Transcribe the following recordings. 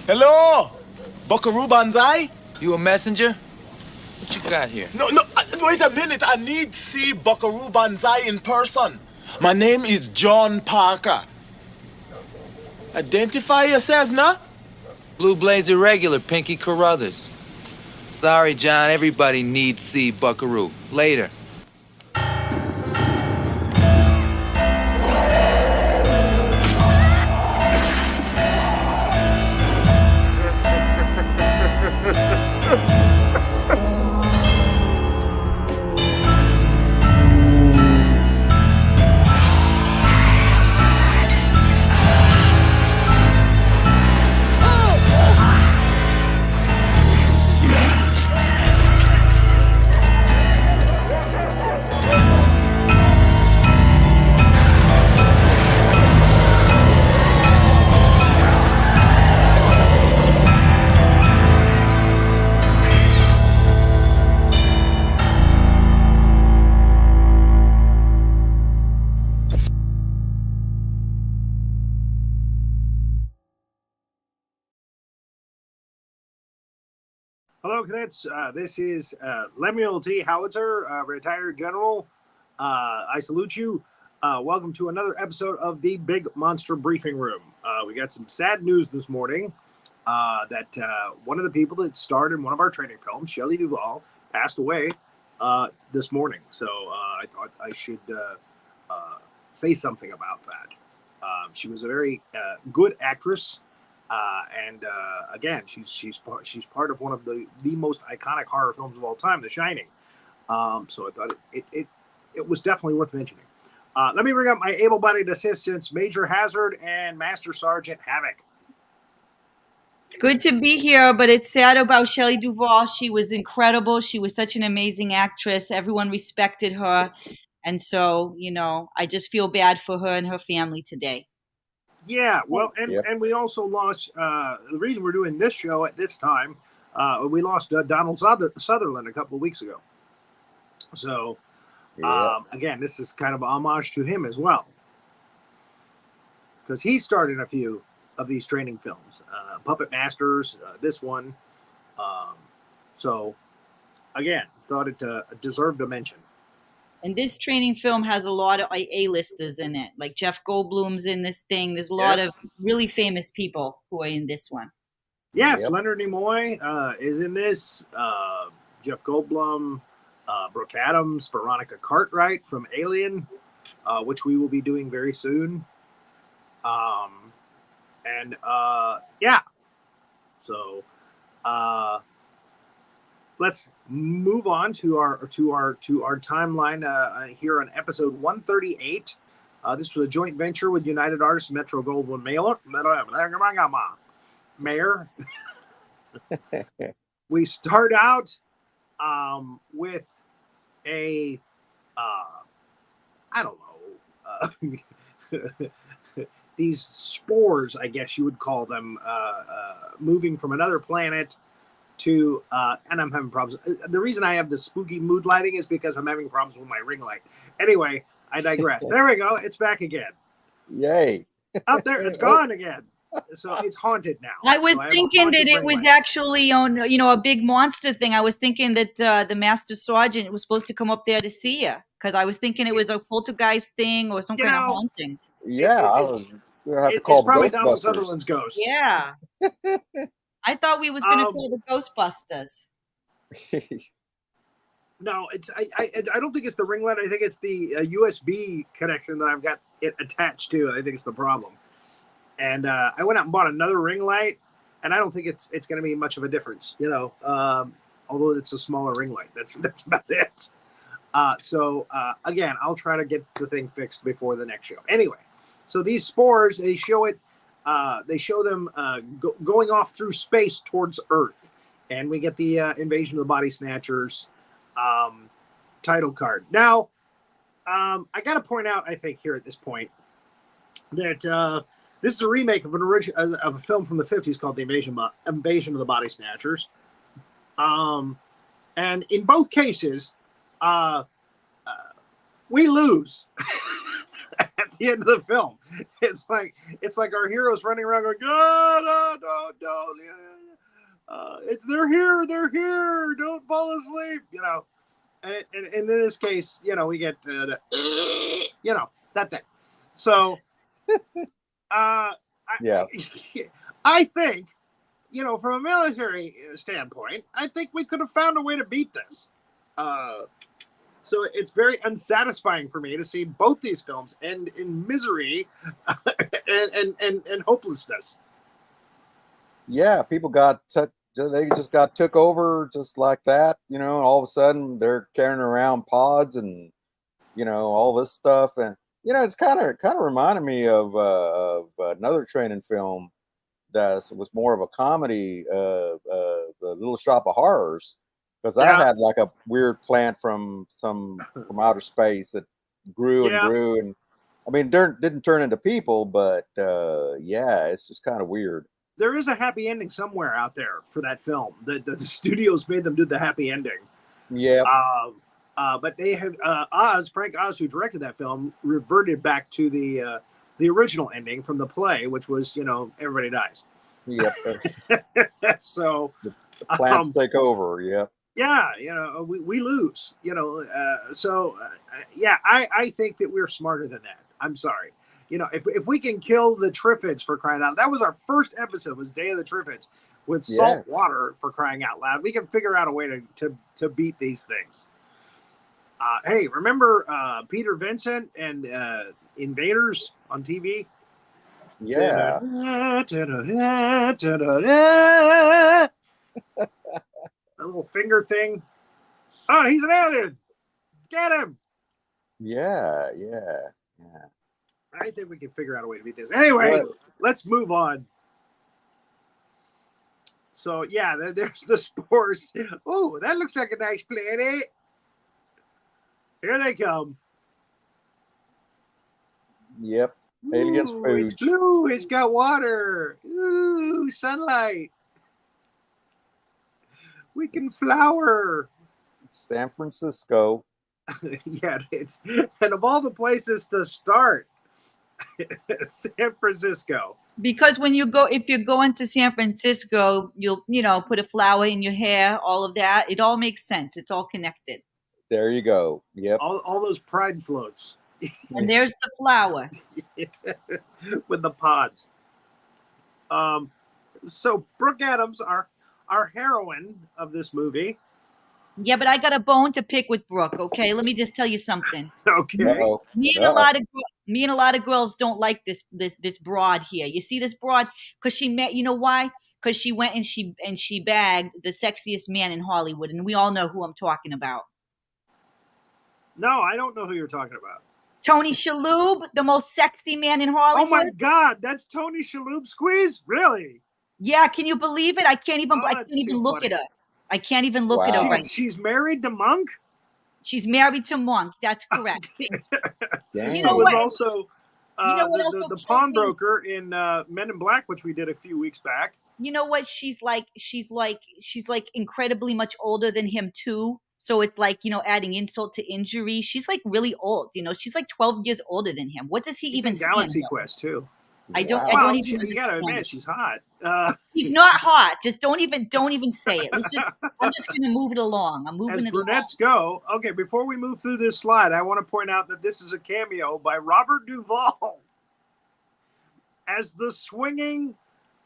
Hello, Buckaroo Banzai? You a messenger? What you got here? No, wait a minute. I need to see Buckaroo Banzai in person. My name is John Parker. Identify yourself now? Blue Blazer regular, Pinky Carruthers. Sorry, John, everybody needs see Buckaroo. Later. Hello, cadets. This is Lemuel T. Howitzer, retired general. I salute you. Welcome to another episode of the Big Monster Briefing Room. We got some sad news this morning that one of the people that starred in one of our training films, Shelley Duvall, passed away this morning. So I thought I should say something about that. She was a very good actress. And again, she's part of one of the most iconic horror films of all time, The Shining. So I thought it was definitely worth mentioning. Let me bring up my able-bodied assistants, Major Hazzard and Master Sergeant Havoc. It's good to be here, but it's sad about Shelley Duvall. She was incredible. She was such an amazing actress. Everyone respected her. And so, I just feel bad for her and her family today. Yeah, well, and we also lost, the reason we're doing this show at this time, we lost Donald Sutherland a couple of weeks ago. So, again, this is kind of a homage to him as well. Because he starred in a few of these training films. Puppet Masters, this one. So, again, thought it deserved a mention. And this training film has a lot of A-listers in it. Like Jeff Goldblum's in this thing. There's a lot of really famous people who are in this one. Yes, Leonard Nimoy is in this. Jeff Goldblum, Brooke Adams, Veronica Cartwright from Alien, which we will be doing very soon. So let's move on to our timeline here on episode 138. This was a joint venture with United Artists Metro Goldwyn Mayer. We start out with a I don't know these spores, I guess you would call them, moving from another planet to and I'm having problems. The reason I have the spooky mood lighting is because I'm having problems with my ring light. Anyway, I digress. There we go. It's back again. Yay. Out there, it's gone again. So it's haunted now. I was thinking that it was actually on, a big monster thing. I was thinking that the Master Sergeant was supposed to come up there to see you, because I was thinking it was a poltergeist thing or some kind of haunting. Yeah, it's probably Donald Sutherland's ghost. Yeah. I thought we was going to call the Ghostbusters. No, I don't think it's the ring light. I think it's the USB connection that I've got it attached to. I think it's the problem. And I went out and bought another ring light, and I don't think it's going to be much of a difference, although it's a smaller ring light. That's about it. So again, I'll try to get the thing fixed before the next show. Anyway, so these spores, they show them going off through space towards Earth, and we get the Invasion of the Body Snatchers title card. Now, I got to point out, I think, here at this point, that this is a remake of a film from the 50s called The Invasion of the Body Snatchers. And in both cases, we lose at the end of the film. It's like our heroes running around going, "Oh, no, don't. They're here. Don't fall asleep." And in this case, we get that thing. So, Yeah. I think, from a military standpoint, I think we could have found a way to beat this. So it's very unsatisfying for me to see both these films end in misery and hopelessness. Yeah, people they just got took over just like that, all of a sudden they're carrying around pods and, all this stuff. And, it's kind of reminded me of another training film that was more of a comedy, The Little Shop of Horrors. Because that had like a weird plant from outer space that grew and grew, and I mean, didn't turn into people, but it's just kind of weird. There is a happy ending somewhere out there for that film. The studios made them do the happy ending. Yeah. But they had Frank Oz, who directed that film, reverted back to the original ending from the play, which was everybody dies. Yep. So the plants take over. Yep. Yeah, we lose, I think that we're smarter than that. I'm sorry. If we can kill the Triffids, for crying out, that was our first episode, was Day of the Triffids, with salt water, for crying out loud. We can figure out a way to beat these things. Hey, remember Peter Vincent and Invaders on TV? Yeah. A little finger thing. Oh, he's an alien. Get him. Yeah. I think we can figure out a way to beat this. Anyway, let's move on. So, there's the spores. Oh, that looks like a nice planet. Here they come. Yep. Aliens food. It's blue. It's got water. Ooh, sunlight. We can flower. San Francisco. Yeah, and of all the places to start, San Francisco. Because if you're going to San Francisco, you'll put a flower in your hair, all of that. It all makes sense. It's all connected. There you go. Yep. All those pride floats. And there's the flower. With the pods. So Brooke Adams, our heroine of this movie. Yeah, but I got a bone to pick with Brooke. Okay, let me just tell you something. Okay. Uh-oh. Me and a lot of girls don't like this broad here. You see this broad? Because she met. You know why? Because she went and she bagged the sexiest man in Hollywood, and we all know who I'm talking about. No, I don't know who you're talking about. Tony Shalhoub, the most sexy man in Hollywood. Oh my God, that's Tony Shalhoub Squeeze? Really? Yeah, can you believe it? I can't even look funny. at her. I can't even look at her right. She's married to Monk? She's married to Monk. That's correct. Dang. You know Who was what? also the pawnbroker in Men in Black, which we did a few weeks back. You know what? She's like incredibly much older than him too. So it's like, adding insult to injury. She's like really old. She's like 12 years older than him. What does he He's even in Galaxy Quest too? I don't even. You gotta admit, she's hot. She's not hot. Just don't even say it. I'm just gonna move it along. I'm moving As it brunettes go. Okay, before we move through this slide, I want to point out that this is a cameo by Robert Duvall as the swinging.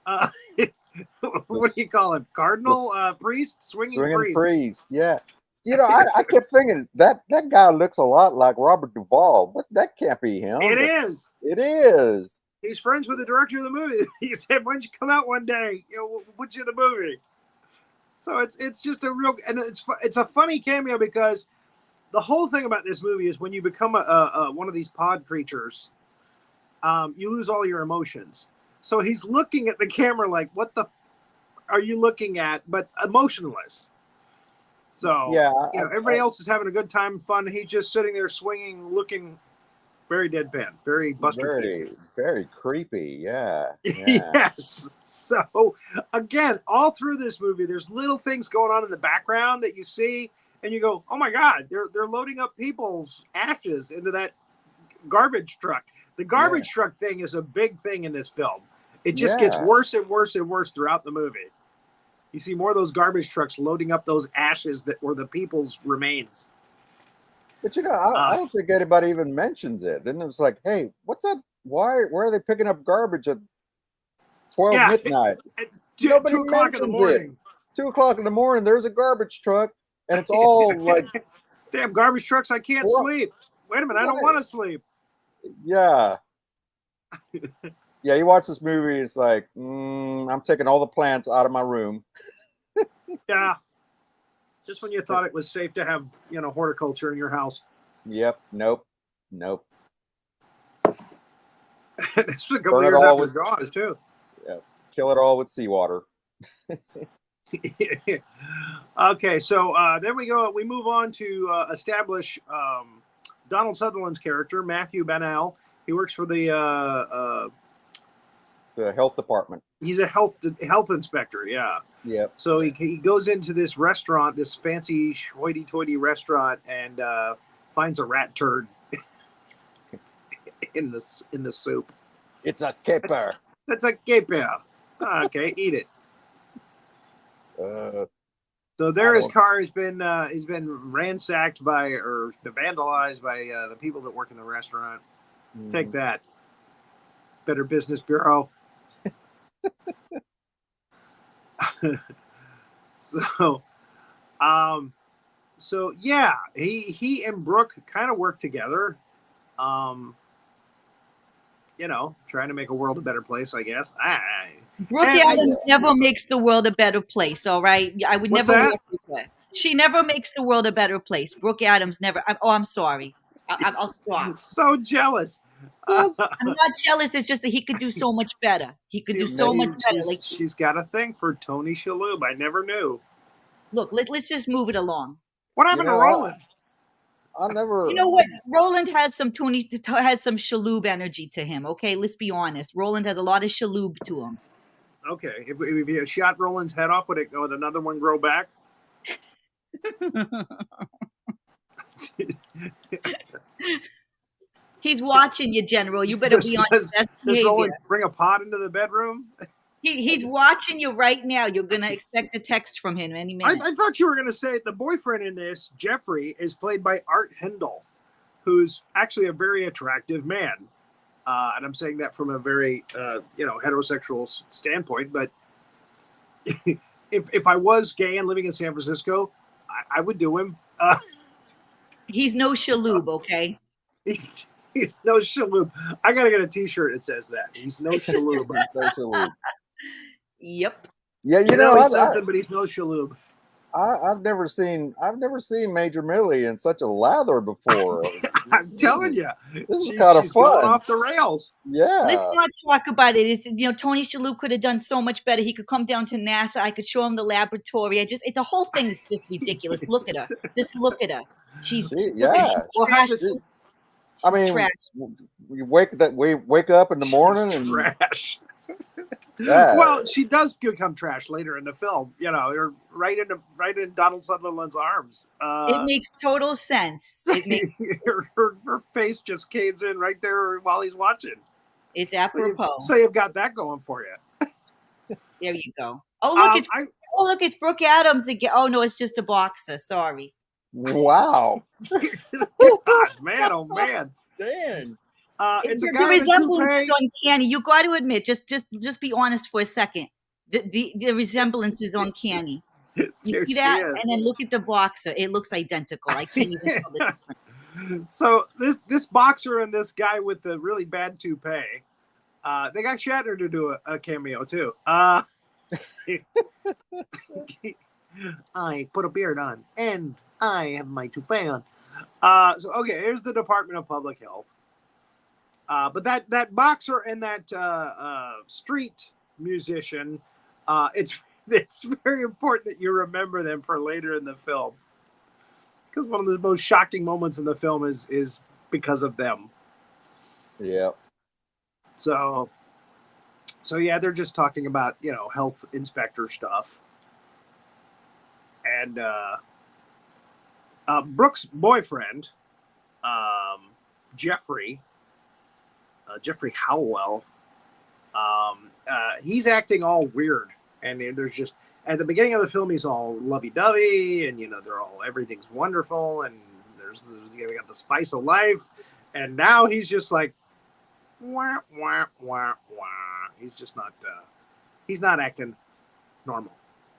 What do you call him? Cardinal priest, swinging priest. Yeah. I kept thinking that guy looks a lot like Robert Duvall, but that can't be him. It is. It is. He's friends with the director of the movie. He said, "Why don't you come out one day? We'll put you in the movie." So it's just a real, and it's a funny cameo because the whole thing about this movie is when you become one of these pod creatures, you lose all your emotions. So he's looking at the camera like, "What the are you looking at?" But emotionless. So everybody else is having a good time, fun. He's just sitting there swinging, looking very deadpan, very Buster Keaton. Very creepy. Yeah. Yes. So again, all through this movie, there's little things going on in the background that you see, and you go, "Oh my God, they're loading up people's ashes into that garbage truck. The garbage truck thing is a big thing in this film. It just gets worse and worse and worse throughout the movie. You see more of those garbage trucks loading up those ashes that were the people's remains. But I don't think anybody even mentions it. Then it was like, hey, what's up? Why are they picking up garbage at 12 midnight? Nobody 2 o'clock in the morning. 2 o'clock in the morning, there's a garbage truck, and it's all like, damn garbage trucks, I can't sleep. Wait a minute, I don't want to sleep. Yeah. Yeah, you watch this movie, it's like, I'm taking all the plants out of my room. Yeah. Just when you thought it was safe to have, horticulture in your house. Yep. Nope. This was a couple years after Jaws, too. Yeah. Kill it all with seawater. Okay, so then we move on to establish Donald Sutherland's character, Matthew Bennell. He works for the health department. He's a health inspector, yeah. Yep. So he goes into this restaurant, this fancy hoity-toity restaurant, and finds a rat turd in the soup. It's a caper. That's a caper. Okay, eat it. So his car has been ransacked or vandalized by the people that work in the restaurant. Take that, Better Business Bureau. So yeah, he and Brooke kind of work together. Trying to make a world a better place, I guess. Brooke Adams never makes the world a better place, all right? I would never work with her. She never makes the world a better place. Brooke Adams never. I'm sorry. I'll stop. I'm so jealous. I'm not jealous. It's just that he could do so much better. He could do so much better. She's got a thing for Tony Shalhoub. I never knew. Look, let's just move it along. What happened to Roland? I never. You know what? Roland has some Shalhoub energy to him. Okay, let's be honest. Roland has a lot of Shalhoub to him. Okay, if you shot Roland's head off, would another one grow back? He's watching you, General. You better be on your best behavior. Does Roland bring a pot into the bedroom? He's watching you right now. You're going to expect a text from him any minute. I thought you were going to say the boyfriend in this, Jeffrey, is played by Art Hindle, who's actually a very attractive man. And I'm saying that from a very, heterosexual standpoint. But if I was gay and living in San Francisco, I would do him. He's no Shalhoub, okay? He's no Shalhoub. I got to get a T-shirt that says that. He's no Shalhoub. He's no Shalhoub. Yep. Yeah, he's something, but he's no Shalhoub. I've never seen Major Millie in such a lather before. I'm telling you, this is kind of fun. Going off the rails. Yeah. Let's not talk about it. It's Tony Shalhoub could have done so much better. He could come down to NASA. I could show him the laboratory. The whole thing is just ridiculous. Look at her. Just look at her. She's trash. I mean, trash. We wake up in the morning and trash. Yeah. Well, she does become trash later in the film. Right in Donald Sutherland's arms. It makes total sense. Her face just caves in right there while he's watching. It's apropos. So you've got that going for you. There you go. Oh look, it's Brooke Adams again. Oh no, it's just a boxer. Sorry. Wow. God, man, oh man. Dang. The resemblance is uncanny. You got to admit, just be honest for a second. The resemblance is uncanny. You see that, and then look at the boxer. It looks identical. I can't even tell the difference. So this boxer and this guy with the really bad toupee, they got Shatner to do a cameo too. I put a beard on, and I have my toupee on. So okay, here's the Department of Public Health. But that boxer and that street musician, it's very important that you remember them for later in the film, because one of the most shocking moments in the film is because of them. Yeah. So yeah, they're just talking about health inspector stuff, and Brooke's boyfriend, Jeffrey. Jeffrey Howell. He's acting all weird, and there's just at the beginning of the film he's all lovey-dovey, and they're all everything's wonderful, and there's we got the spice of life, and now he's just like wah wah wah wah. He's just not he's not acting normal.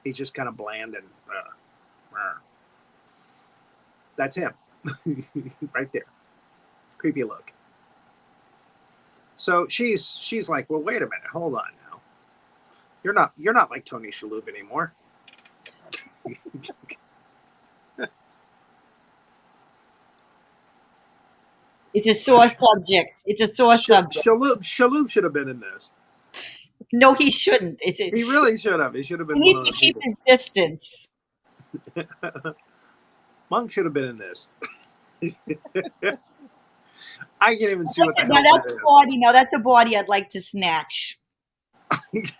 He's just kind of bland and that's him right there. Creepy look. So she's like, well, wait a minute, hold on now. You're not like Tony Shalhoub anymore. It's a sore subject. It's a sore subject. Shalhoub should have been in this. No, he shouldn't. He really should have. He should have been. He needs to keep his distance. Monk should have been in this. I can't even see what the hell now that's a body. Now that's a body I'd like to snatch. And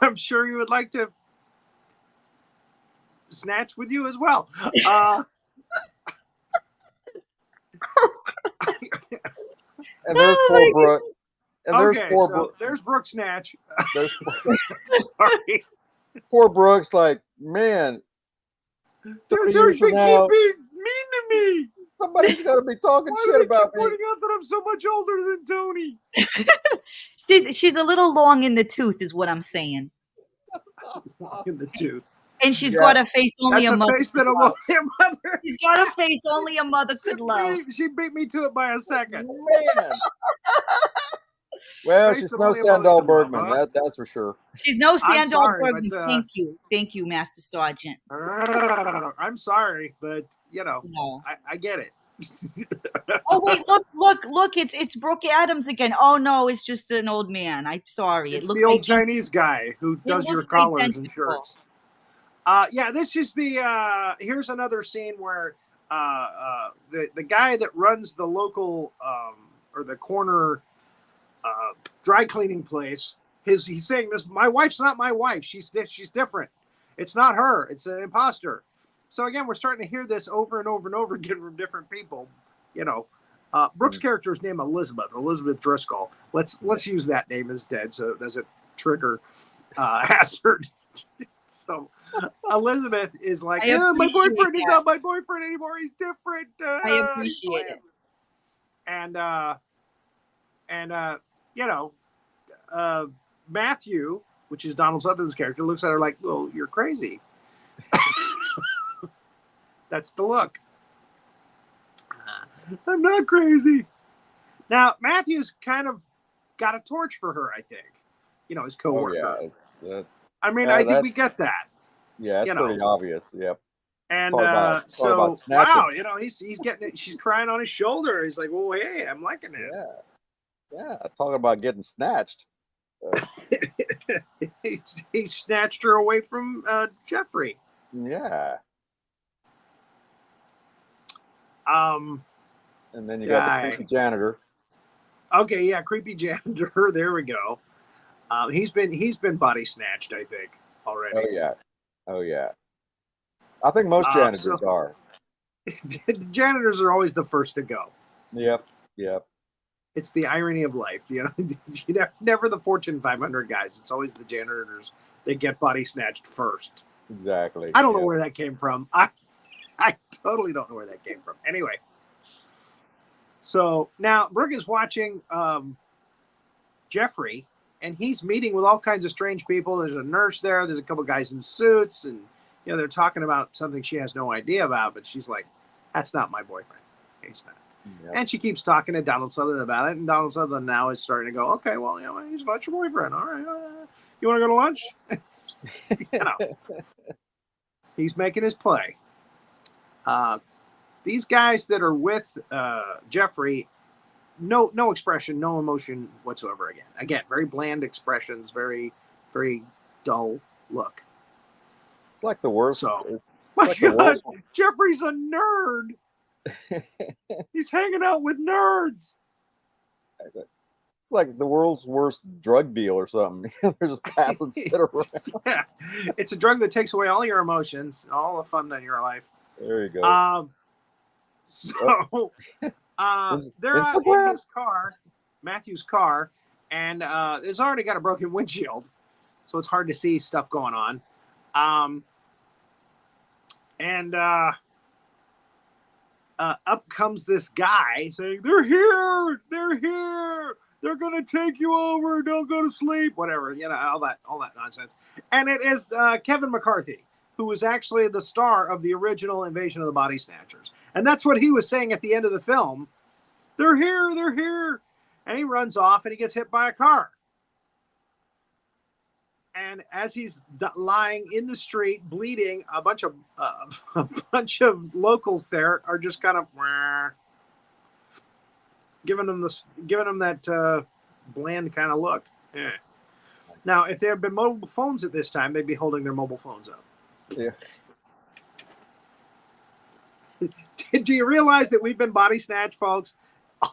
I'm sure you would like to snatch with you as well. And there's poor Brooke. And there's poor Brooke. There's Brooke Snatch. There's Sorry. poor Brooke's like, man, 30 years from now, keep being mean to me. somebody's got to be talking shit about me. Pointing out that I'm so much older than Tony. She's a little long in the tooth, is what I'm saying. Long in the tooth. And she's got a face only a mother. Face that only a mother. She's got a face only a mother could love. She beat me to it by a second. Man. Well, she's no Sandahl Bergman, that's for sure. She's no Sandahl Bergman. But, thank you, Master Sergeant. I'm sorry, but no. I get it. Oh wait, look! It's Brooke Adams again. Oh no, it's just an old man. I'm sorry. It's it looks the old like Chinese guy who does your collars and shirts. This is the here's another scene where the guy that runs the local or the corner dry cleaning place, he's saying this, my wife's not my wife, she's different, it's not her, it's an imposter. So again, we're starting to hear this over and over and over again from different people. Brooke's character is named Elizabeth Driscoll. Let's use that name instead so it doesn't trigger Hazzard. So Elizabeth is like, my boyfriend is not my boyfriend anymore. He's different. I appreciate it. And Matthew, which is Donald Sutherland's character, looks at her like, well, you're crazy. That's the look. I'm not crazy. Now, Matthew's kind of got a torch for her, I think. His coworker. Oh, yeah. I mean, I think we get that. Yeah, it's pretty obvious. Yep. And wow, he's getting it. She's crying on his shoulder. He's like, well, hey, I'm liking this. Yeah. Talking about getting snatched. He snatched her away from Jeffrey. Yeah. And then you got the creepy janitor. Okay, yeah, creepy janitor. There we go. He's been body snatched, I think, already. Oh yeah. I think most janitors are. Janitors are always the first to go. Yep. It's the irony of life, never the Fortune 500 guys. It's always the janitors that get body snatched first. Exactly. I don't know where that came from. I totally don't know where that came from. Anyway, so now Brooke is watching Jeffrey, and he's meeting with all kinds of strange people. There's a nurse there. There's a couple guys in suits, and they're talking about something she has no idea about. But she's like, "That's not my boyfriend. He's not." Yep. And she keeps talking to Donald Sutherland about it, and Donald Sutherland now is starting to go, "Okay, well, he's not your boyfriend. All right, you want to go to lunch?" He's making his play. These guys that are with Jeffrey, no expression, no emotion whatsoever. Again, very bland expressions, very, very dull look. It's like the worst. Jeffrey's a nerd. He's hanging out with nerds. It's like the world's worst drug deal or something. They're just passing shit around. Yeah. It's a drug that takes away all your emotions, all the fun in your life. There you go. So they're out in his car, Matthew's car, and it's already got a broken windshield, so it's hard to see stuff going on. Up comes this guy saying, "They're here! They're here! They're gonna take you over! Don't go to sleep!" Whatever, all that nonsense. And it is Kevin McCarthy, who was actually the star of the original Invasion of the Body Snatchers, and that's what he was saying at the end of the film. They're here! They're here! And he runs off and he gets hit by a car. And as he's lying in the street, bleeding, a bunch of locals there are just kind of giving him that bland kind of look. Yeah. Now, if there had been mobile phones at this time, they'd be holding their mobile phones up. Yeah. Do you realize that we've been body snatched, folks?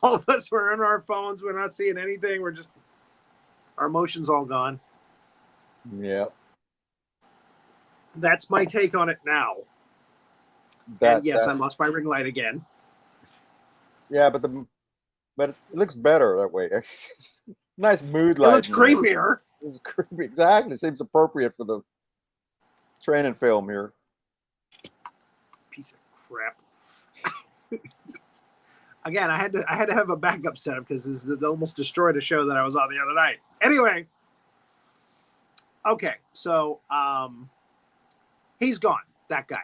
All of us were on our phones. We're not seeing anything. We're just, our emotions all gone. Yeah. That's my take on it now. And yes, I lost my ring light again. Yeah, but it looks better that way. Nice mood light. It looks creepier. It's creepy. Exactly. It seems appropriate for the training film here. Piece of crap. Again, I had to have a backup setup because this almost destroyed a show that I was on the other night. Anyway. Okay, so he's gone, that guy.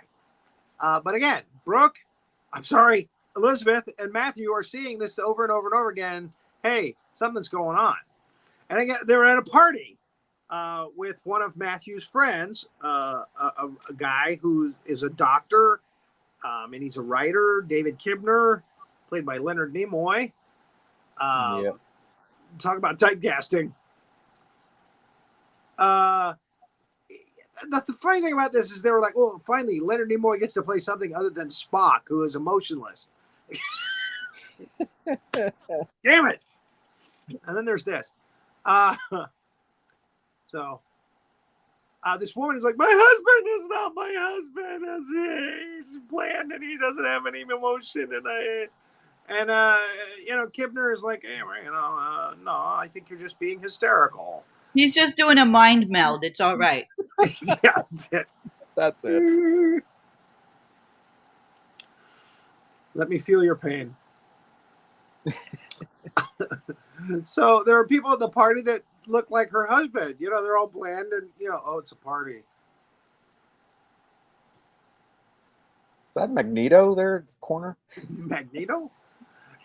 But again, Brooke, I'm sorry, Elizabeth and Matthew are seeing this over and over and over again. Hey, something's going on. And again, they're at a party with one of Matthew's friends, a guy who is a doctor, and he's a writer, David Kibner, played by Leonard Nimoy. Talk about typecasting. The funny thing about this is they were like, well, finally, Leonard Nimoy gets to play something other than Spock, who is emotionless. Damn it. And then there's this. This woman is like, my husband is not my husband. He's bland and he doesn't have any emotion. And Kibner is like, hey, no, I think you're just being hysterical. He's just doing a mind meld. It's all right. Yeah, that's it. That's it. Let me feel your pain. So there are people at the party that look like her husband. They're all bland and, oh, it's a party. Is that Magneto there in the corner? Magneto?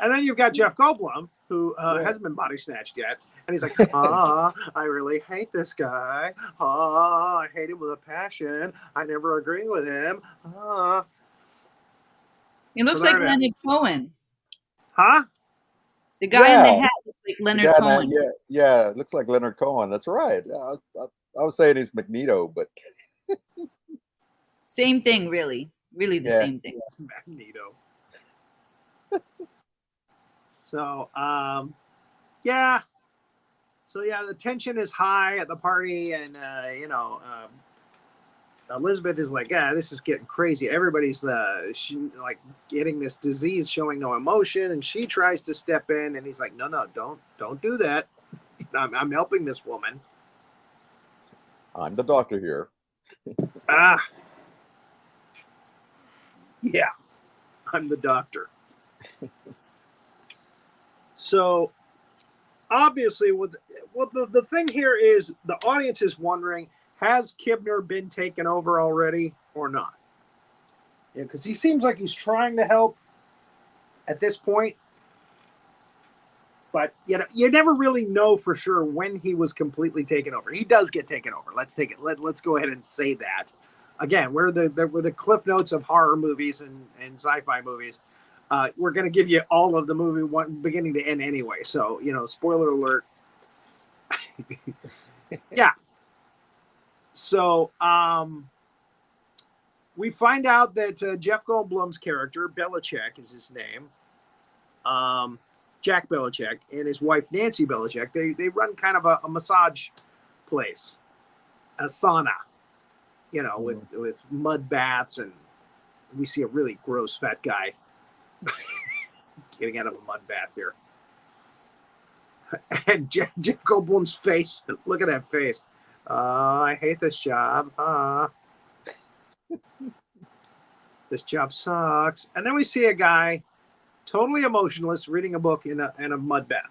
And then you've got Jeff Goldblum, who hasn't been body snatched yet. And he's like, I really hate this guy. I hate him with a passion. I never agree with him. He looks like Leonard Cohen. Huh? The guy in the hat looks like Leonard Cohen. Yeah, it looks like Leonard Cohen. That's right. I was saying he's Magneto, but same thing, really. Really the same thing. Magneto. So, yeah. So, yeah, the tension is high at the party, and, Elizabeth is like, this is getting crazy. Everybody's getting this disease, showing no emotion, and she tries to step in, and he's like, no, don't do that. I'm helping this woman. I'm the doctor here. Yeah, I'm the doctor. So, obviously, the thing here is the audience is wondering, has Kibner been taken over already or not? Yeah, because he seems like he's trying to help at this point. But you never really know for sure when he was completely taken over. He does get taken over. Let's go ahead and say that. Again, we're the cliff notes of horror movies and sci-fi movies. We're going to give you all of the movie beginning to end anyway. So, spoiler alert. Yeah. So, we find out that Jeff Goldblum's character, Belichick is his name, Jack Belichick, and his wife, Nancy Belichick, they run kind of a massage place, a sauna, with mud baths, and we see a really gross fat guy Getting out of a mud bath here. And Jeff Goldblum's face. Look at that face. I hate this job. This job sucks. And then we see a guy totally emotionless reading a book in a mud bath.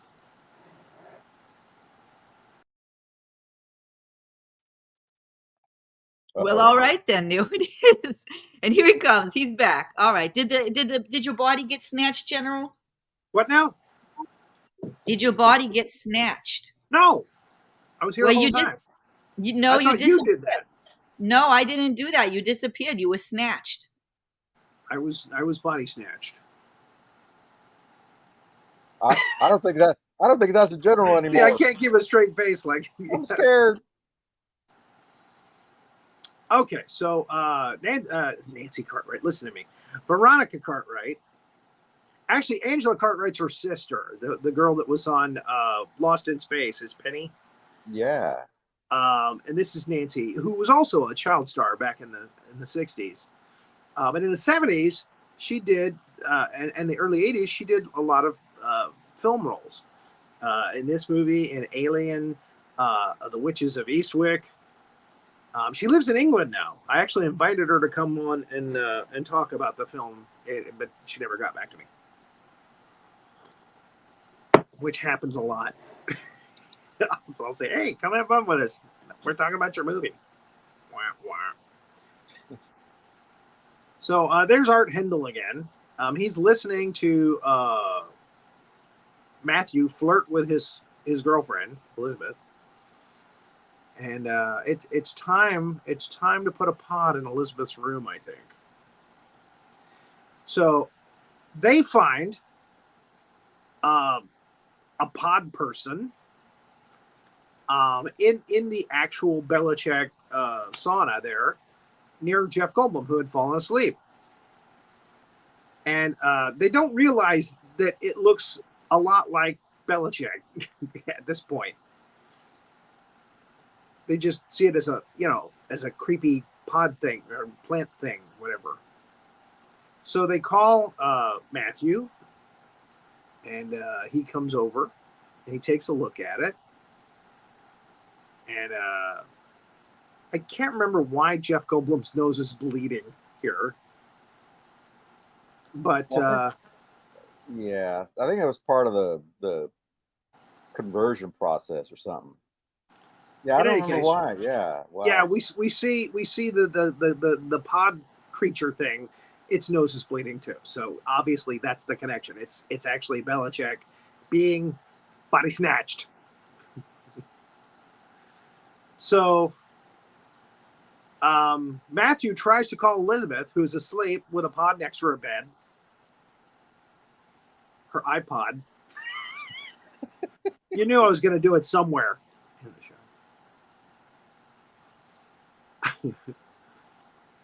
Well, all right then. There it is. And here he comes. He's back. All right. Did your body get snatched, General? What now? Did your body get snatched? No. I was here Well, the whole you time. just you I know you thought you disappeared. did that. No, I didn't do that. You disappeared. You were snatched. I was body snatched. I don't think that's a general anymore. See, I can't keep a straight face like I'm scared. Okay, so Nancy Cartwright, listen to me. Veronica Cartwright. Actually, Angela Cartwright's her sister, the girl that was on Lost in Space, is Penny. Yeah. And this is Nancy, who was also a child star back in the 60s. But in the 70s, she did, and the early 80s, she did a lot of film roles. In this movie, in Alien, The Witches of Eastwick. She lives in England now. I actually invited her to come on and talk about the film, but she never got back to me. Which happens a lot. So I'll say, hey, come have fun with us. We're talking about your movie. Wah, wah. So there's Art Hindle again. He's listening to Matthew flirt with his girlfriend, Elizabeth. And it's time to put a pod in Elizabeth's room, I think. So they find a pod person in the actual Belichick sauna there near Jeff Goldblum, who had fallen asleep. And they don't realize that it looks a lot like Belichick at this point. They just see it as a creepy pod thing or plant thing, whatever. So they call Matthew, and he comes over, and he takes a look at it. And I can't remember why Jeff Goldblum's nose is bleeding here. But yeah, I think it was part of the conversion process or something. Yeah, I don't remember why. Yeah, wow. Yeah, we see the pod creature thing. Its nose is bleeding too. So obviously that's the connection. It's actually Belichick being body snatched. So Matthew tries to call Elizabeth, who's asleep with a pod next to her bed. Her iPod. You knew I was going to do it somewhere in the show.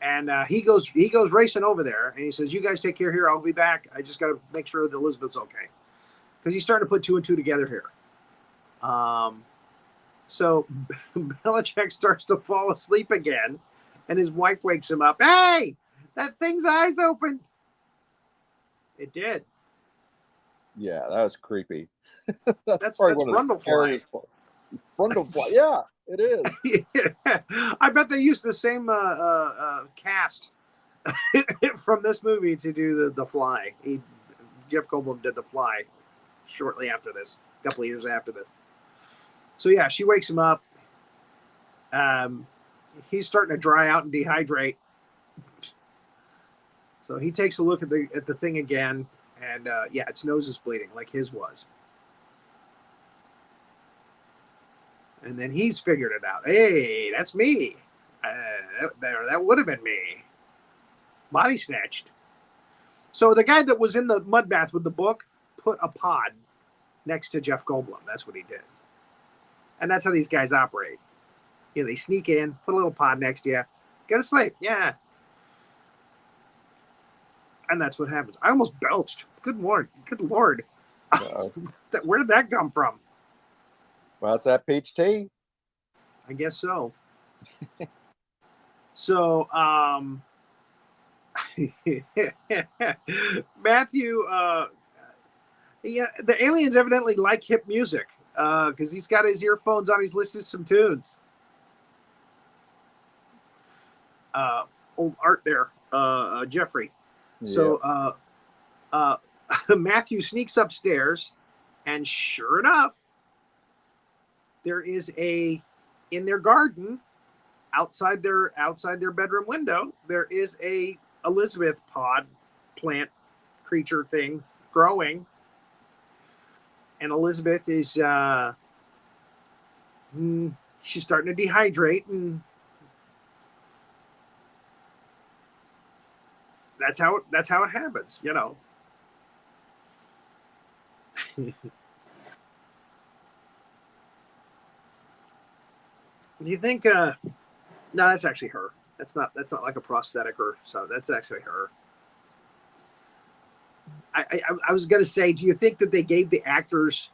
And he goes racing over there, and he says, "You guys take care here. I'll be back. I just got to make sure that Elizabeth's okay," because he's starting to put two and two together here. So Belichick starts to fall asleep again, and his wife wakes him up. Hey, that thing's eyes opened. It did. Yeah, that was creepy. That's probably one of the Brundlefly. scariest parts. Brundlefly, yeah, it is. Yeah. I bet they used the same cast from this movie to do the Fly. Jeff Goldblum did the Fly shortly after this, a couple of years after this. So yeah, she wakes him up. He's starting to dry out and dehydrate. So he takes a look at the thing again, and yeah, its nose is bleeding like his was. And then he's figured it out. Hey, that's me. That would have been me. Body snatched. So the guy that was in the mud bath with the book put a pod next to Jeff Goldblum. That's what he did. And that's how these guys operate. You know, they sneak in, put a little pod next to you, go to sleep. Yeah. And that's what happens. I almost belched. Good Lord. Good Lord. Where did that come from? Well, it's that peach tea. I guess so. So, Matthew, yeah, the aliens evidently like hip music because he's got his earphones on. He's listening to some tunes. Old art there, Jeffrey. So Matthew sneaks upstairs, and sure enough, there is in their garden, outside their bedroom window, there is a Elizabeth pod plant creature thing growing, and Elizabeth is she's starting to dehydrate, and that's how it happens, you know. Do you think no, that's actually her. That's not like a prosthetic or so. That's actually her. I was gonna say, do you think that they gave the actors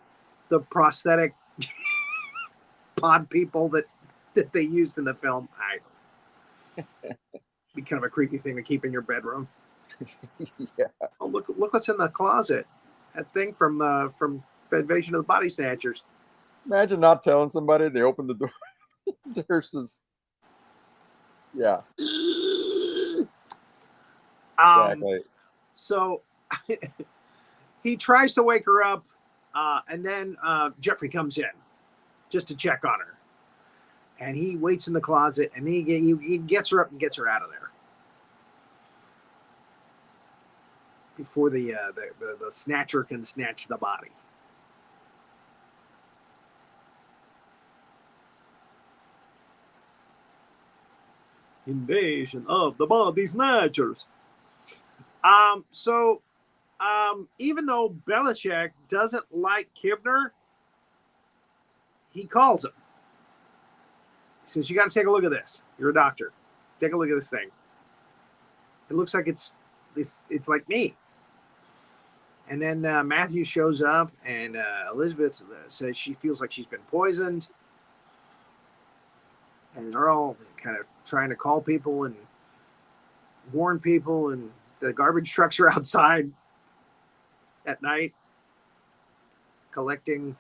the prosthetic pod people that they used in the film? Be kind of a creepy thing to keep in your bedroom. Yeah. Oh, look what's in the closet. That thing from Invasion of the Body Snatchers. Imagine not telling somebody. They open the door. There's this. Yeah. Exactly. So he tries to wake her up, and then Jeffrey comes in just to check on her. And he waits in the closet, and he gets her up and gets her out of there before the snatcher can snatch the body. Invasion of the Body Snatchers. So even though Belichick doesn't like Kibner, he calls him. He says, "You got to take a look at this. You're a doctor. Take a look at this thing. It looks like it's like me." And then Matthew shows up, and Elizabeth says she feels like she's been poisoned. And they're all kind of trying to call people and warn people, and the garbage trucks are outside at night collecting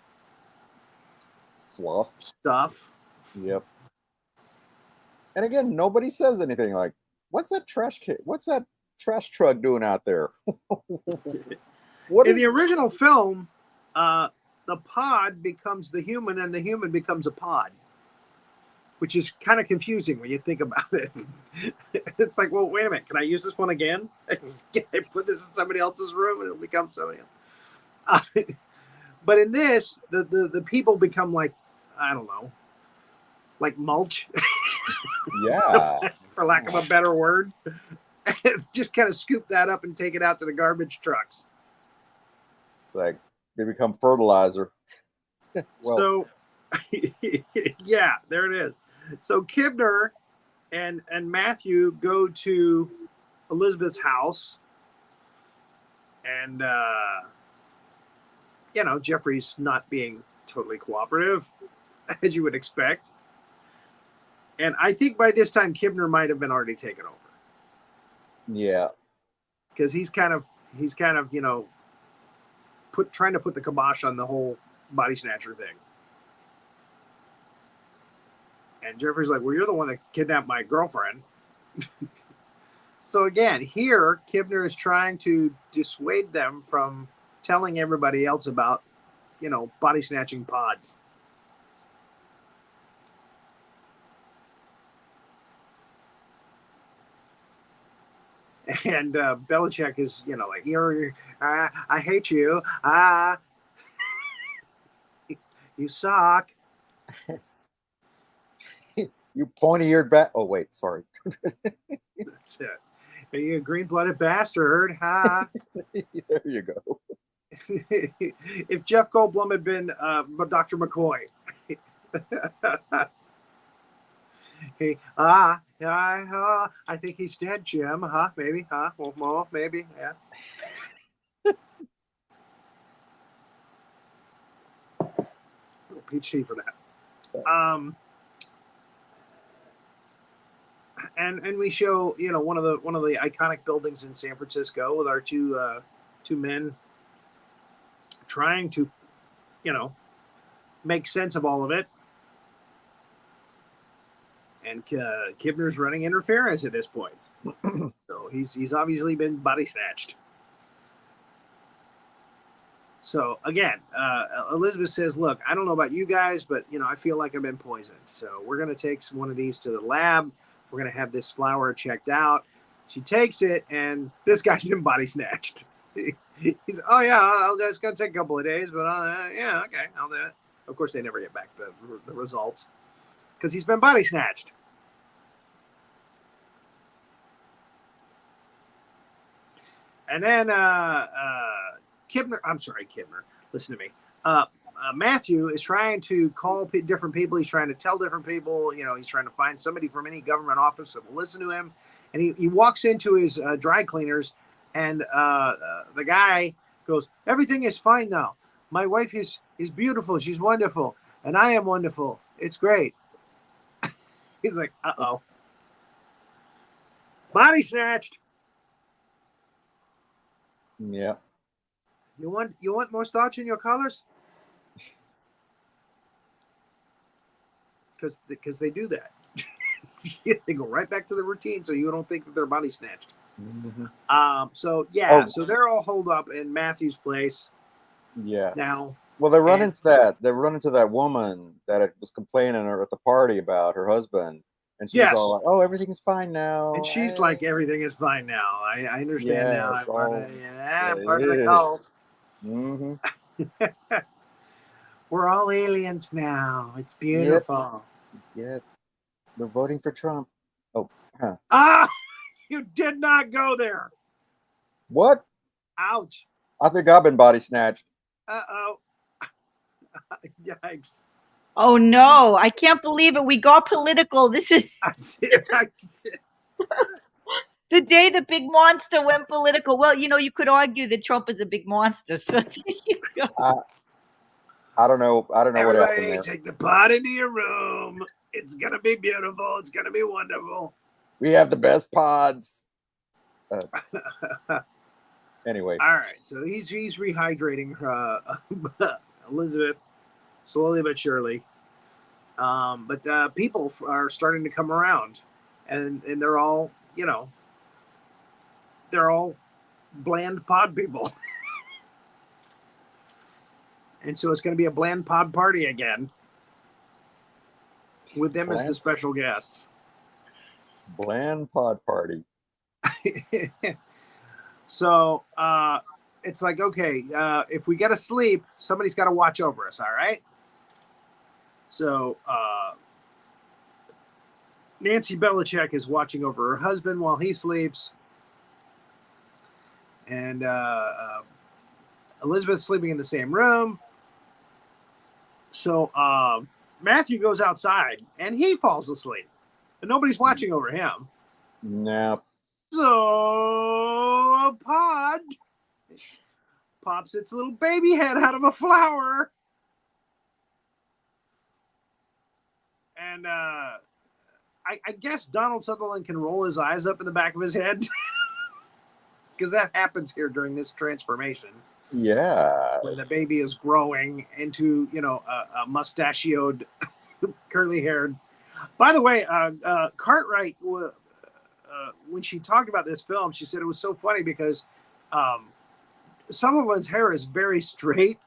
stuff. Yep. And again, nobody says anything like, "What's that trash truck doing out there?" In the original film, the pod becomes the human, and the human becomes a pod, which is kind of confusing when you think about it. It's like, well, wait a minute, can I use this one again? Can I put this in somebody else's room and it'll become somebody else? But in this, the people become like, I don't know, like mulch. Yeah. For lack of a better word. Just kind of scoop that up and take it out to the garbage trucks. It's like they become fertilizer. So, yeah, there it is. So Kibner and Matthew go to Elizabeth's house, and Jeffrey's not being totally cooperative, as you would expect. And I think by this time Kibner might have been already taken over. Yeah, because he's kind of trying to put the kibosh on the whole body snatcher thing. And Jeffrey's like, "Well, you're the one that kidnapped my girlfriend." So again, here Kibner is trying to dissuade them from telling everybody else about, body snatching pods. And Belichick is, like, I hate you. You suck. You pointy-eared bat. Oh, wait, sorry. That's it. Are you a green-blooded bastard? Ha! There you go. If Jeff Goldblum had been Dr. McCoy. Hey, I think he's dead, Jim. Maybe. Well, maybe. Yeah. Peach tea for that. and we show one of the iconic buildings in San Francisco with our two men trying to make sense of all of it. And Kibner's running interference at this point. So he's obviously been body snatched. So again, Elizabeth says, look, I don't know about you guys, but I feel like I've been poisoned. So we're going to take one of these to the lab. We're going to have this flower checked out. She takes it, and this guy's been body snatched. He's, oh yeah, it's going to take a couple of days, but yeah, okay, I'll do it. Of course, they never get back the results because he's been body snatched. And then Kibner, listen to me. Matthew is trying to call different people. He's trying to tell different people, he's trying to find somebody from any government office that will listen to him. And he walks into his dry cleaners, and the guy goes, everything is fine now. My wife is beautiful. She's wonderful. And I am wonderful. It's great. He's like, uh-oh. Body snatched. Yeah. You want more starch in your colors? Because they do that. They go right back to the routine, so you don't think that they're body snatched. Mm-hmm. So they're all holed up in Matthew's place. Yeah. Now. Well, they run into that woman that was complaining at the party about her husband, and she's all like, "Oh, everything's fine now." And she's like, "Everything is fine now. I understand now. I'm part of the cult. Mm-hmm. We're all aliens now. It's beautiful." Yep. They're voting for Trump. Oh, huh. Ah, you did not go there. What? Ouch. I think I've been body snatched. Uh-oh. Yikes. Oh no, I can't believe it. We got political. This is the day the big monster went political. Well, you could argue that Trump is a big monster. So there you go. I don't know what happened there. Take the pot into your room. It's going to be beautiful. It's going to be wonderful. We have the best pods. Anyway. All right. So he's rehydrating Elizabeth slowly but surely. But people are starting to come around, and they're all, they're all bland pod people. And so it's going to be a bland pod party again with them as the special guests. Bland pod party. So it's like, okay, if we get to sleep, somebody's got to watch over us, all right? So Nancy Belichick is watching over her husband while he sleeps. And Elizabeth's sleeping in the same room. So Matthew goes outside and he falls asleep. And nobody's watching over him. No. So a pod pops its little baby head out of a flower. And I guess Donald Sutherland can roll his eyes up in the back of his head. Because that happens here during this transformation. Yeah. When the baby is growing into, a mustachioed, curly-haired. By the way, Cartwright, when she talked about this film, she said it was so funny because Sutherland's hair is very straight,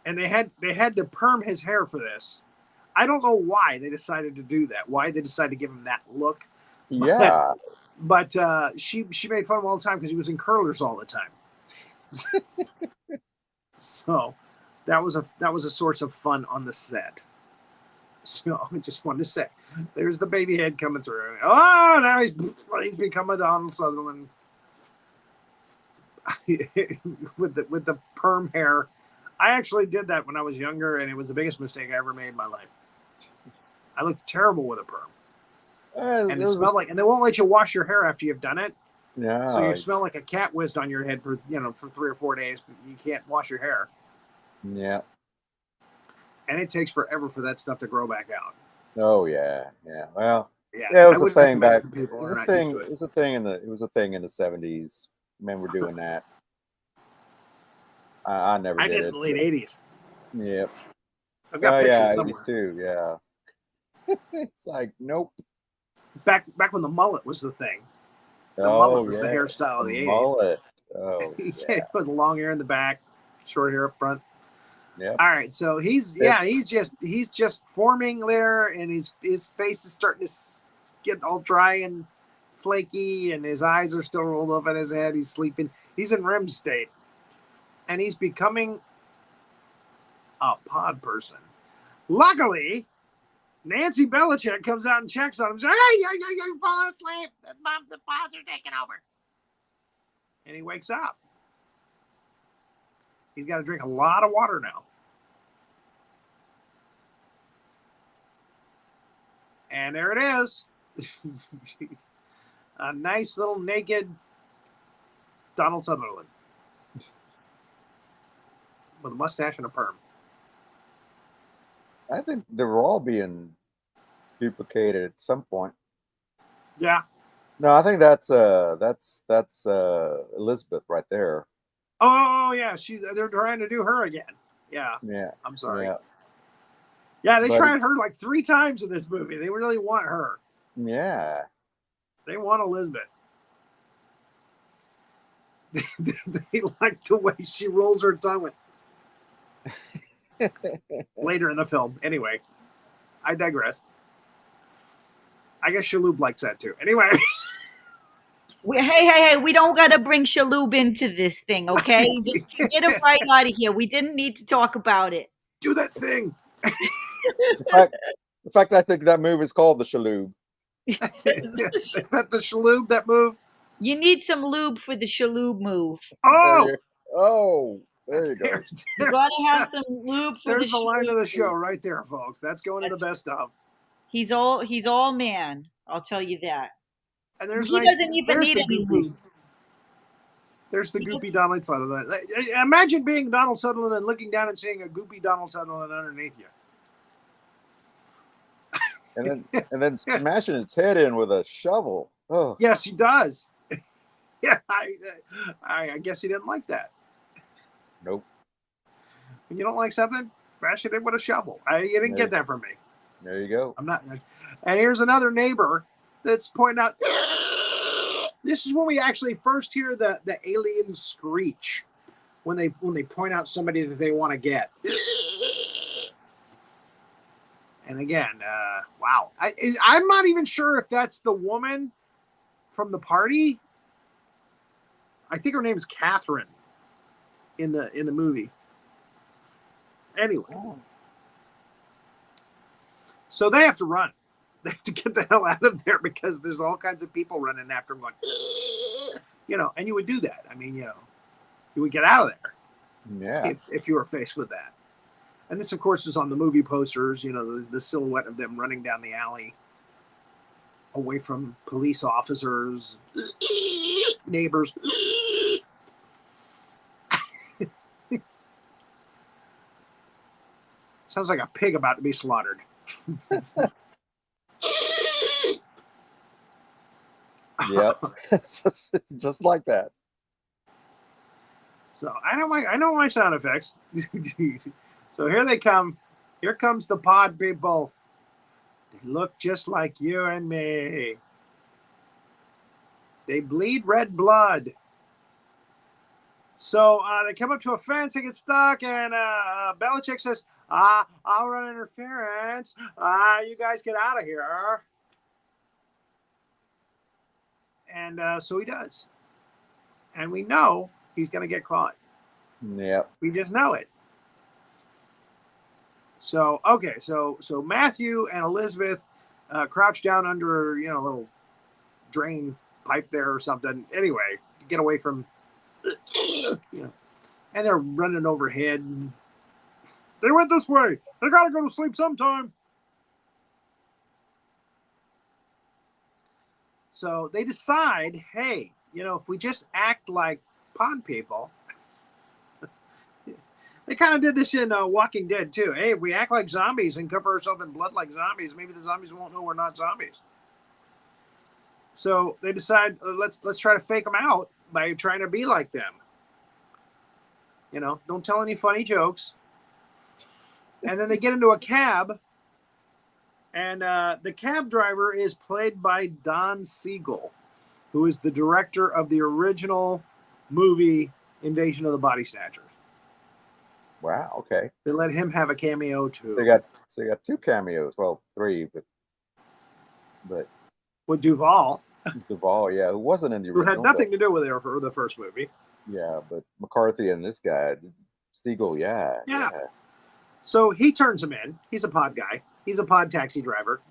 and they had to perm his hair for this. I don't know why they decided to do that. Why they decided to give him that look. Yeah. But she made fun of him all the time because he was in curlers all the time. So that was a source of fun on the set. So I just wanted to say, there's the baby head coming through. Oh, now he's become a Donald Sutherland with the perm hair. I actually did that when I was younger, and it was the biggest mistake I ever made in my life. I looked terrible with a perm. And it smelled like, and they won't let you wash your hair after you've done it. Yeah. So you smell like a cat whizzed on your head for 3 or 4 days, but you can't wash your hair. Yeah. And it takes forever for that stuff to grow back out. Oh yeah. Yeah. Well, Yeah, Yeah, it was I a would thing recommend it back. to people It who was are a not thing. used to It it. was a thing in the. It was a thing in the 70s. Men were doing that. I never I did did in it. the late 80s. Yep. I've got Oh pictures yeah, somewhere. 80s too. Yeah. It's like nope. Back when the mullet was the thing. The Oh mullet was the yeah, hairstyle of the the 80s. mullet. Oh Yeah, yeah. with the long hair in the back, short hair up front. Yep. All right, so he's just forming there, and his face is starting to get all dry and flaky, and his eyes are still rolled up in his head. He's sleeping. He's in REM state, and he's becoming a pod person. Luckily, Nancy Belichick comes out and checks on him. Says, "Hey, you're falling asleep. The pods are taking over." And he wakes up. He's got to drink a lot of water now. And there it is. A nice little naked Donald Sutherland with a mustache and a perm. I think they were all being duplicated at some point. Yeah. No, I think that's Elizabeth right there. Oh yeah, they're trying to do her again. Yeah. Yeah. I'm sorry. Yeah. Yeah, they But- tried her like 3 times in this movie. They really want her. Yeah. They want Elizabeth. They like the way she rolls her tongue with later in the film. Anyway, I digress. I guess Shaloub likes that too. Anyway. Hey, we don't got to bring Shaloub into this thing, okay? Just get him right out of here. We didn't need to talk about it. Do that thing. The fact I think that move is called the Shaloub. Is that the Shaloub, that move? You need some lube for the Shaloub move. Oh! There you go. You got to have some lube for There's the line of the show move. right there, folks. That's going to the best of. He's all man. I'll tell you that. And there's He doesn't even need any goopy. lube. There's the goopy Donald Sutherland. Imagine being Donald Sutherland and looking down and seeing a goopy Donald Sutherland underneath you. And then smashing its head in with a shovel. Oh. Yes, he does. Yeah, I guess he didn't like that. Nope. When you don't like something, smash it in with a shovel. You didn't get that from me. There you go. I'm not. And here's another neighbor that's pointing out. This is when we actually first hear the alien screech when they point out somebody that they want to get. And again, wow, I'm not even sure if that's the woman from the party. I think her name's Catherine in the movie. Anyway, so they have to run. They have to get the hell out of there because there's all kinds of people running after them going, and you would do that. I mean, you would get out of there. Yeah. If you were faced with that. And this, of course, is on the movie posters, the silhouette of them running down the alley away from police officers, neighbors. Sounds like a pig about to be slaughtered. Yep. just like that. So I know my sound effects. So here they come. Here comes the pod people. They look just like you and me. They bleed red blood. So they come up to a fence, they get stuck, and Belichick says, I'll run interference. You guys get out of here. And so he does. And we know he's going to get caught. Yep. We just know it. So, okay, so Matthew and Elizabeth crouch down under, a little drain pipe there or something. Anyway, to get away from, and they're running overhead. They went this way. They got to go to sleep sometime. So they decide, hey, if we just act like pod people, they kind of did this in Walking Dead too. Hey, if we act like zombies and cover ourselves in blood like zombies, maybe the zombies won't know we're not zombies. So they decide let's try to fake them out by trying to be like them. You know, don't tell any funny jokes. And then they get into a cab, and the cab driver is played by Don Siegel, who is the director of the original movie Invasion of the Body Snatchers. Wow. Okay. They let him have a cameo too. So you got 2 cameos. Well, 3, but with Duvall, yeah, who wasn't in the who original. had nothing to do with the first movie. Yeah, but McCarthy and this guy, Siegel, yeah. So he turns him in. He's a pod guy. He's a pod taxi driver.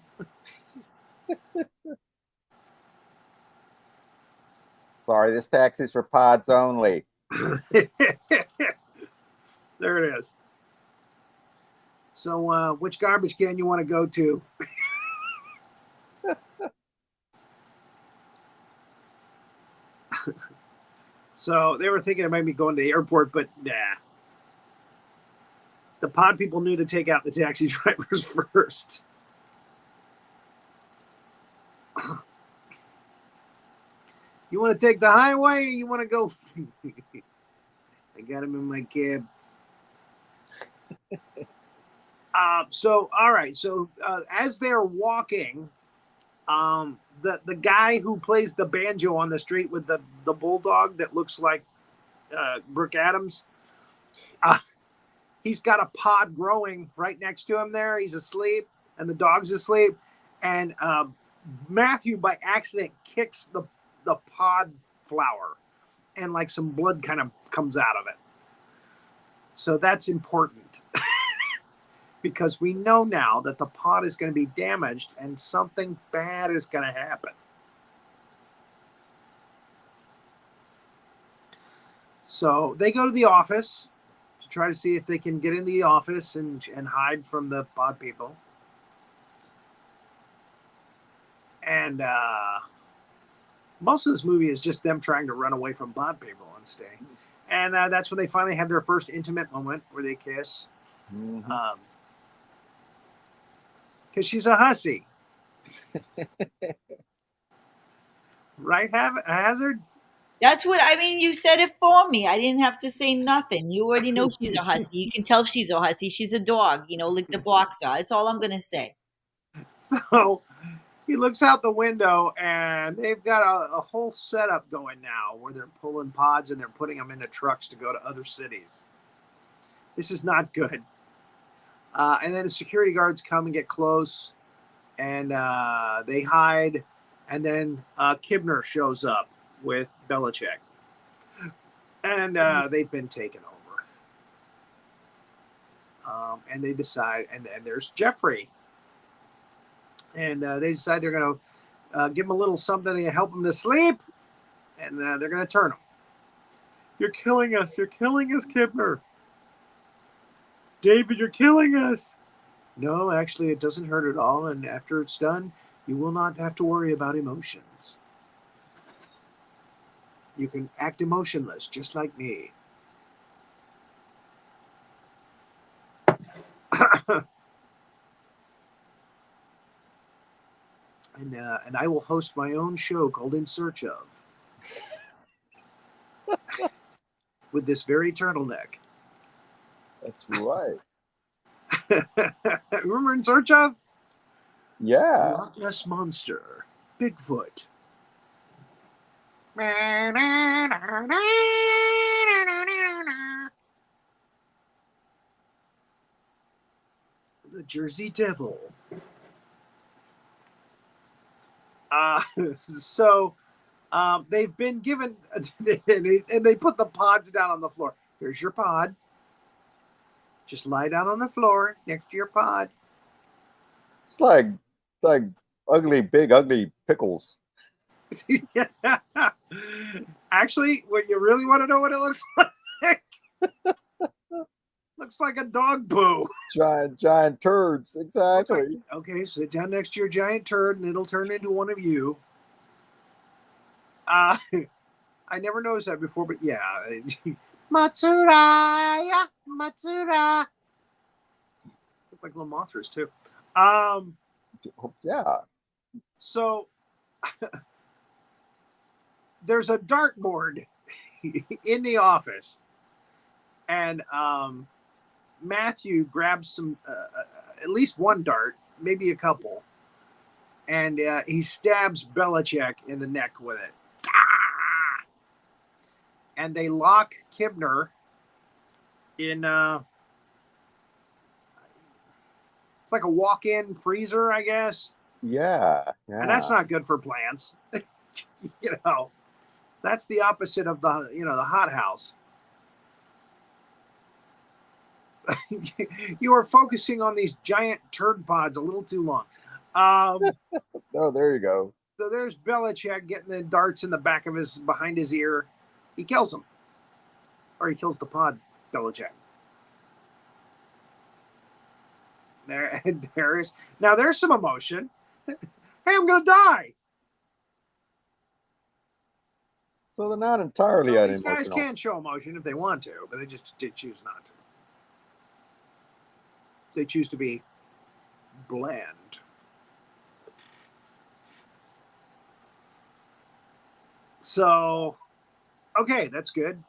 Sorry, this taxi's for pods only. There it is. So which garbage can you want to go to? So they were thinking of maybe going to the airport, but nah. The pod people knew to take out the taxi drivers first. You want to take the highway, or you want to go? I got him in my cab. So all right. So as they're walking, the guy who plays the banjo on the street with the bulldog that looks like Brooke Adams, he's got a pod growing right next to him there. He's asleep, and the dog's asleep. And Matthew, by accident, kicks the pod flower, and like some blood kind of comes out of it. So that's important. Because we know now that the pod is going to be damaged and something bad is going to happen. So they go to the office to try to see if they can get into the office and hide from the pod people. And most of this movie is just them trying to run away from pod people and stay. And that's when they finally have their first intimate moment where they kiss. Mm-hmm. Because she's a hussy. Right, Hazzard? That's what I mean. You said it for me. I didn't have to say nothing. You already know she's a hussy. You can tell she's a hussy. She's a dog, like the blocks are. That's all I'm going to say. So he looks out the window, and they've got a whole setup going now where they're pulling pods and they're putting them into trucks to go to other cities. This is not good. And then the security guards come and get close, and they hide. And then Kibner shows up with Belichick. And they've been taken over. And they decide, and then there's Jeffrey. And they decide they're going to give him a little something to help him to sleep. And they're going to turn him. You're killing us. You're killing us, Kibner. David, you're killing us. No, actually, it doesn't hurt at all. And after it's done, you will not have to worry about emotions. You can act emotionless, just like me. And I will host my own show called In Search Of. With this very turtleneck. That's right. Remember In Search Of? Yeah. Loch Ness Monster. Bigfoot. The Jersey Devil. So they've been given, and they put the pods down on the floor. Here's your pod. Just lie down on the floor next to your pod. It's like big ugly pickles. Yeah. Actually, what you really want to know what it looks like? Looks like a dog poo. Giant turds, exactly. Okay, sit down next to your giant turd, and it'll turn into one of you. I never noticed that before, but yeah. Matsura, Matsura. Look like little Mothras too. Yeah. So there's a dartboard in the office, and Matthew grabs some, at least one dart, maybe a couple, and he stabs Belichick in the neck with it. And they lock Kibner in, it's like a walk-in freezer, I guess. Yeah. And that's not good for plants. You know, that's the opposite of the, you know, the hothouse. You are focusing on these giant turd pods a little too long. Oh, there you go. So there's Belichick getting the darts in the back of his, behind his ear. He kills him. Or he kills the pod, Belichick. There's some emotion. Hey, I'm going to die. So they're not entirely These unemotional. guys can show emotion if they want to, but they choose not to. They choose to be bland. So, okay, that's good.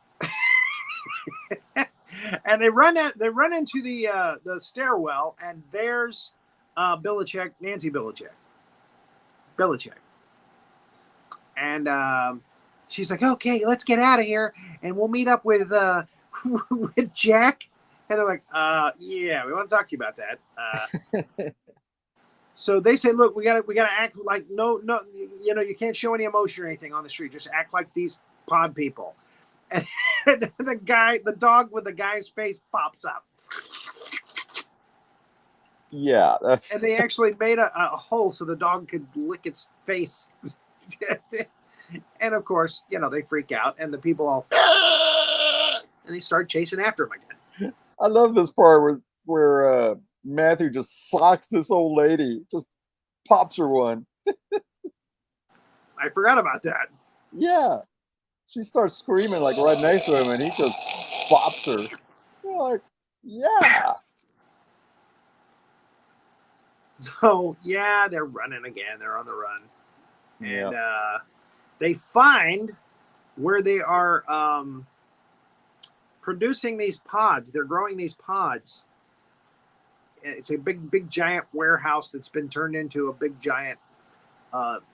And they run into the stairwell, and there's Nancy Belichick, and she's like, "Okay, let's get out of here, and we'll meet up with with Jack." And they're like, "Yeah, we want to talk to you about that." So they say, "Look, we gotta act like no, you know, you can't show any emotion or anything on the street. Just act like these pod people." And the dog with the guy's face pops up. Yeah. And they actually made a hole so the dog could lick its face. And of course, you know, they freak out, and the people all, and they start chasing after him again. I love this part where Matthew just socks this old lady, just pops her one. I forgot about that. Yeah. She starts screaming like right next to him, and he just bops her. You're like, yeah. So, yeah, they're running again. They're on the run. And they find where they are producing these pods. They're growing these pods. It's a big, giant warehouse that's been turned into a big, giant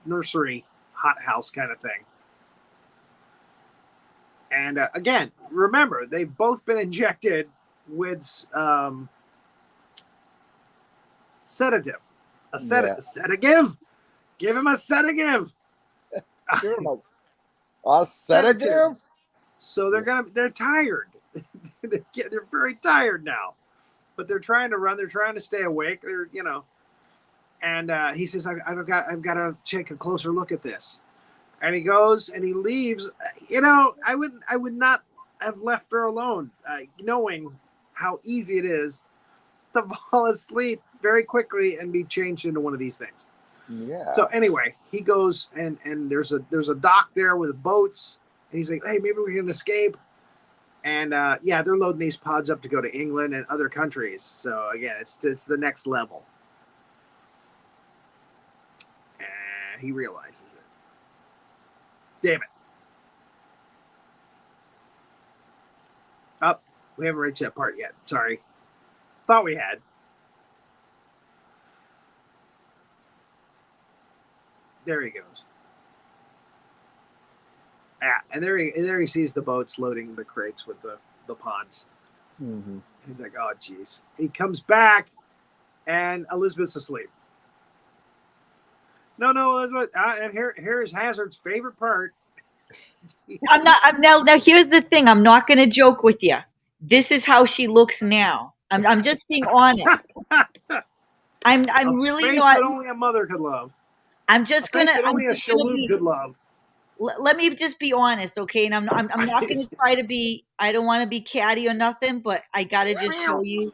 nursery hothouse kind of thing. And again, remember, they've both been injected with sedative. Sedative? Give him a sedative. Give him a sedative? So they're tired. They're very tired now. But they're trying to run. They're trying to stay awake. They're, you know. And he says, I've got to take a closer look at this. And he goes and he leaves. You know, I would not have left her alone, knowing how easy it is to fall asleep very quickly and be changed into one of these things. Yeah. So anyway, he goes and there's a dock there with boats, and he's like, hey, maybe we can escape. And they're loading these pods up to go to England and other countries. So again, it's the next level. And he realizes it. Damn it. Oh, we haven't reached that part yet. Sorry. Thought we had. There he goes. And there he sees the boats loading the crates with the pods. Mm-hmm. He's like, oh, geez. He comes back, and Elizabeth's asleep. No, Elizabeth. And here's Hazzard's favorite part. Now here's the thing. I'm not going to joke with you. This is how she looks now. I'm just being honest. I'm really not. That only a mother could love. I'm just gonna. Only a Shaloot could love. Let me just be honest, okay? And I'm not going to try to be. I don't want to be catty or nothing, but I gotta just show you.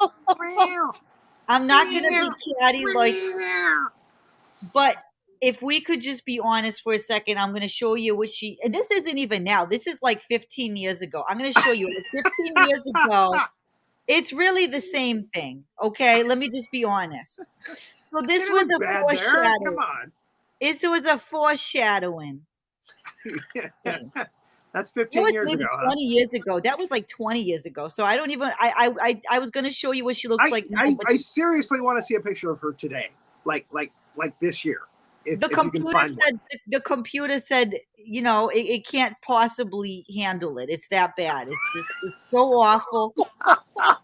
I'm not going to be catty, like. But if we could just be honest for a second, I'm going to show you what she. And this isn't even now. This is like 15 years ago. I'm going to show you. 15 years ago, it's really the same thing. Okay, let me just be honest. So this was a foreshadowing. Come on. It was a foreshadowing That's That 15 was years maybe ago. 20 years ago. That was like 20 years ago. So I don't even. I was going to show you what she looks like now, but I seriously want to see a picture of her today, like this year, if the you can computer find one. said the computer said, you know, it can't possibly handle it. It's that bad. It's so awful.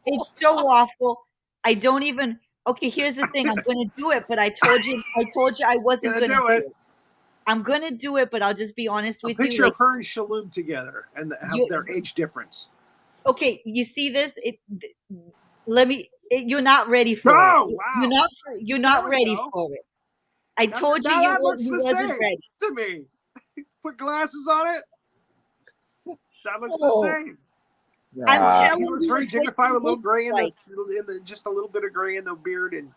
It's so awful. I don't even. Okay, here's the thing. I'm going to do it, but I told you I wasn't Gonna going to do do it. it. I'm going to do it, but I'll just be honest A with you. picture Like, of her and Shalhoub together and you, their age difference. okay, you see this? Let me. You're not ready for Oh, it. wow. You're There not we ready go. for it. I Now told you that looks you the wasn't same ready. to me. Put glasses on it. That looks the Oh. same. I'm Ah, telling He looks you, very it's what dignified she with a little looks gray in like. the just a little bit of gray in the beard and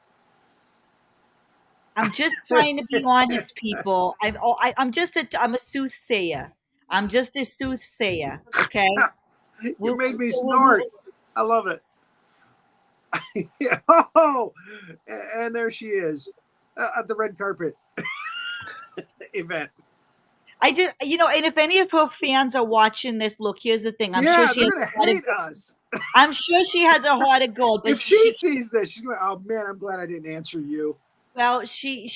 I'm just trying to be honest, people. I'm a soothsayer. I'm just a soothsayer. Okay. you made me So snort. I love it. Oh, and there she is at the red carpet event. I just, you know, and if any of her fans are watching this, look, here's the thing. I'm sure Yeah, she they're has gonna a heart of, hate us. I'm sure she has a heart of gold, but If she sees this, she's going, "Oh man, I'm glad I didn't answer you." well, she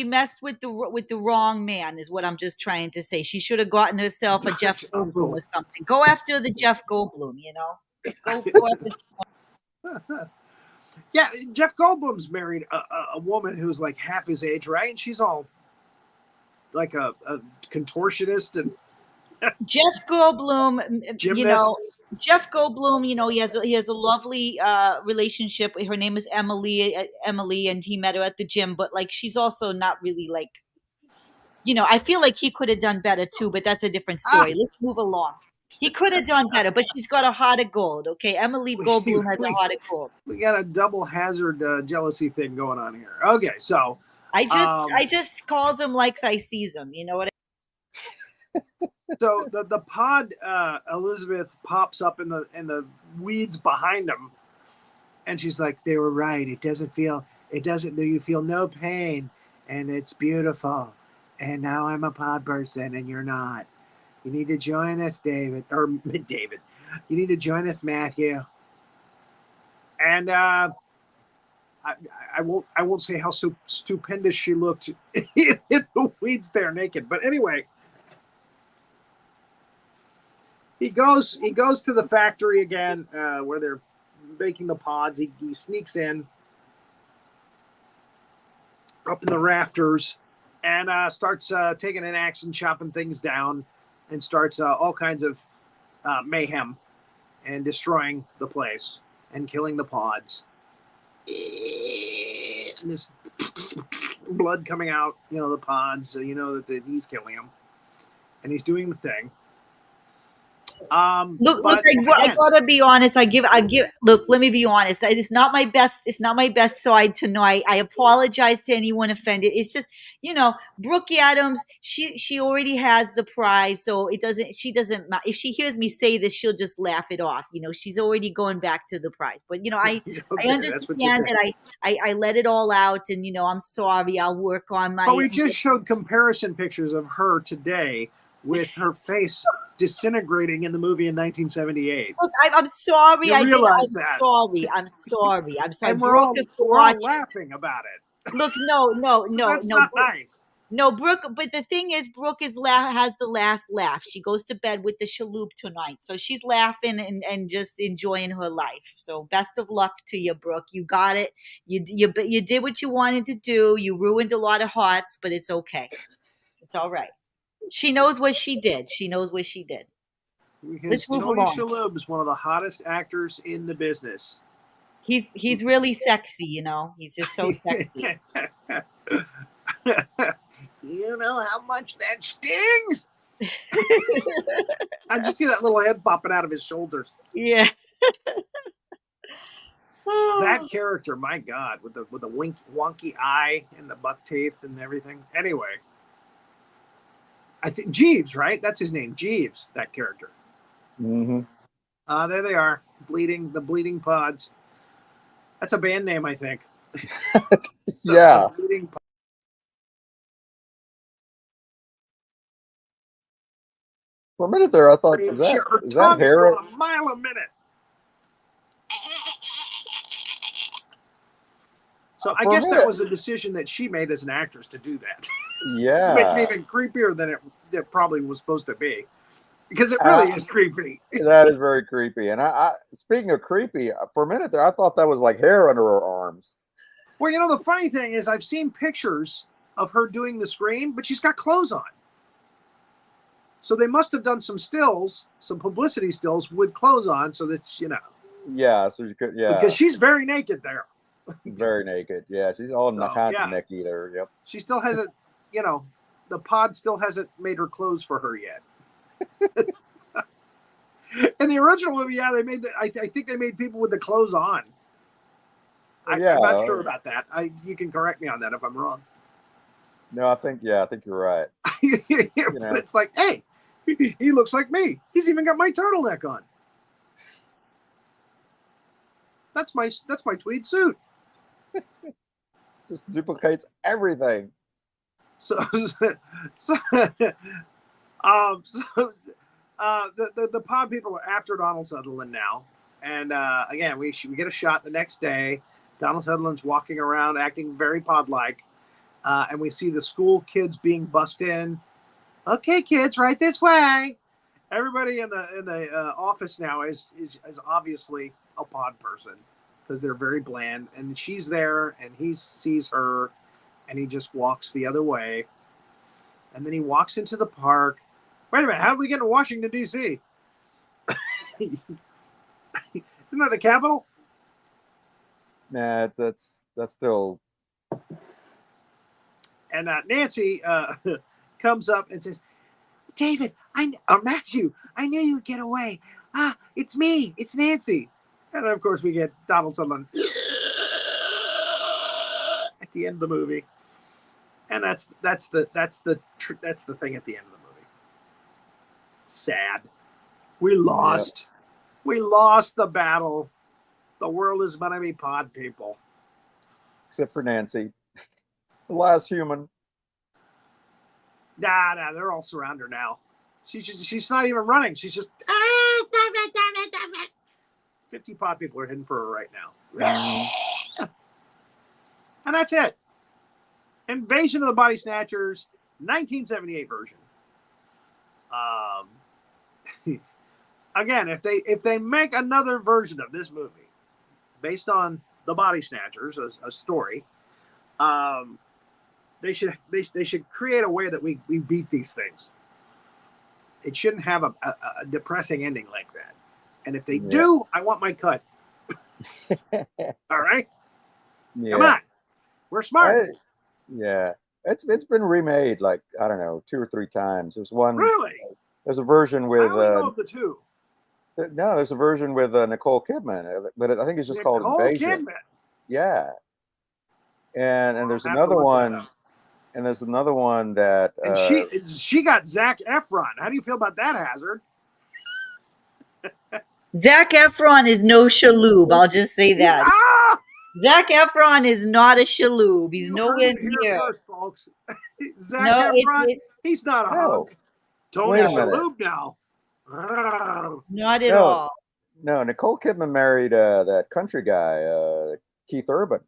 messed with the wrong man, is what I'm just trying to say. She should have gotten herself a Jeff Goldblum Uncle. or something. Go after the Jeff Goldblum, you know. Go after. Yeah, Jeff Goldblum's married a woman who's like half his age, right? And she's all like a contortionist and Jeff Goldblum, you gymnast. know, Jeff Goldblum, you know, he has a lovely relationship. Her name is Emily, and he met her at the gym. But like, she's also not really like, you know. I feel like he could have done better too, but that's a different story. Let's move along. He could have done better, but she's got a heart of gold. Okay, Emily Goldblum has a heart of gold. We got a double Hazzard jealousy thing going on here. Okay, so I just calls him like I sees him. You know what? so the pod Elizabeth pops up in the weeds behind him, and she's like, "They were right. It doesn't you feel no pain, and it's beautiful. And now I'm a pod person, and you're not. You need to join us, David. You need to join us, Matthew." And I won't say how stupendous she looked in the weeds there naked. But anyway, he goes to the factory again where they're making the pods. He sneaks in up in the rafters and starts taking an axe and chopping things down and starts all kinds of mayhem and destroying the place and killing the pods. And this blood coming out, you know, the pods, so you know that he's killing them. And he's doing the thing. Look, I gotta be honest. Look, let me be honest. It's not my best side to know. I apologize to anyone offended. It's just, you know, Brooke Adams, she already has the prize, so she doesn't, if she hears me say this, she'll just laugh it off. You know, she's already going back to the prize. But, you know, I understand that I let it all out, and, you know, I'm sorry. I'll work on my. But we just showed comparison pictures of her today with her face disintegrating in the movie in 1978. Look, I'm sorry. I'm sorry. And we're all laughing about it. Look, no, that's not nice. No, Brooke. But the thing is, Brooke has the last laugh. She goes to bed with the Shalhoub tonight, so she's laughing and just enjoying her life. So best of luck to you, Brooke. You got it. You did what you wanted to do. You ruined a lot of hearts, but it's okay. It's all right. She knows what she did. Let's move Tony along. Shalhoub is one of the hottest actors in the business. He's really sexy, you know. He's just so sexy. You know how much that stings? I just see that little head popping out of his shoulders. Yeah. That character, my God, with the wonky eye and the buck teeth and everything. Anyway, I think Jeeves, right? That's his name, Jeeves. That character. Mm-hmm. There they are, the bleeding pods. That's a band name, I think. Yeah. Bleeding For a minute there, I thought, Her is that tongue is hair? going a mile a minute. So I For a guess that minute. was a decision that she made as an actress to do that. Yeah. To make it even creepier than it probably was supposed to be. Because it really is creepy. That is very creepy. And I speaking of creepy, for a minute there, I thought that was like hair under her arms. Well, you know, the funny thing is I've seen pictures of her doing the scream, but she's got clothes on. So they must have done some stills, some publicity stills with clothes on so that, you know. Yeah, so she could, yeah. Because she's very naked there. Very naked. Yeah, she's all kinds of necky there. Yep. She still hasn't, you know, the pod still hasn't made her clothes for her yet. In the original movie, yeah, they made I think they made people with the clothes on. I'm not sure about that. You can correct me on that if I'm wrong. No, I think you're right. It's like, hey, he looks like me. He's even got my turtleneck on. That's my tweed suit. Just duplicates everything. The pod people are after Donald Sutherland now, and again we get a shot the next day. Donald Sutherland's walking around acting very pod-like, and we see the school kids being bussed in. Okay, kids, right this way. Everybody in the office now is obviously a pod person because they're very bland, and she's there, and he sees her, and he just walks the other way, and then he walks into the park. Wait a minute, how did we get to Washington, D.C.? Isn't that the capital? Nah, that's still. And Nancy comes up and says, David, Matthew, I knew you'd get away. It's me. It's Nancy. And of course we get Donald Sutherland at the end of the movie. And that's the thing at the end of the movie. Sad. We lost. Yep. We lost the battle. The world is going to be pod people. Except for Nancy. The last human. Nah, they're all surrounded her now. She's not even running. She's just 50 pod people are hidden for her right now. And that's it. Invasion of the Body Snatchers, 1978 version. Again, if they make another version of this movie based on the Body Snatchers, a story, they should create a way that we beat these things. It shouldn't have a depressing ending like that. And if they do, I want my cut. All right? Yeah. Come on. We're smart. It's been remade like, I don't know, 2 or 3 times. There's one. Really? There's a version with. I only know of the 2. No, there's a version with Nicole Kidman, but I think it's just called Invasion. Kidman. Yeah. And there's another one. And there's another one that. And she got Zac Efron. How do you feel about that, Hazzard? Zac Efron is no shalloob. I'll just say that. Zac Efron is not a shalloob. He's nowhere near. First, folks. Zac Efron, he's not a hunk. Tony Shalhoub now. Not at all. No, Nicole Kidman married that country guy, Keith Urban.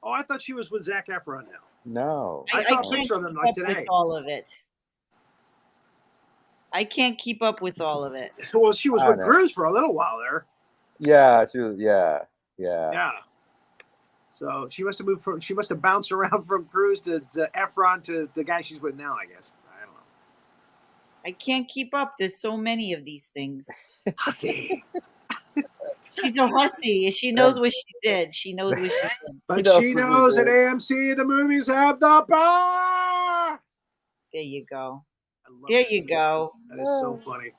Oh, I thought she was with Zac Efron now. No. I saw a picture of them like today. All of it. I can't keep up with all of it. Well, she was with Cruise for a little while there. Yeah, she was. Yeah. So she must have bounced around from Cruise to Efron to the guy she's with now, I guess. I don't know. I can't keep up. There's so many of these things. Hussy. She's a hussy. She knows what she did. She knows what she did. But she knows at AMC the movies have the power. There you go. There you go. That is so funny.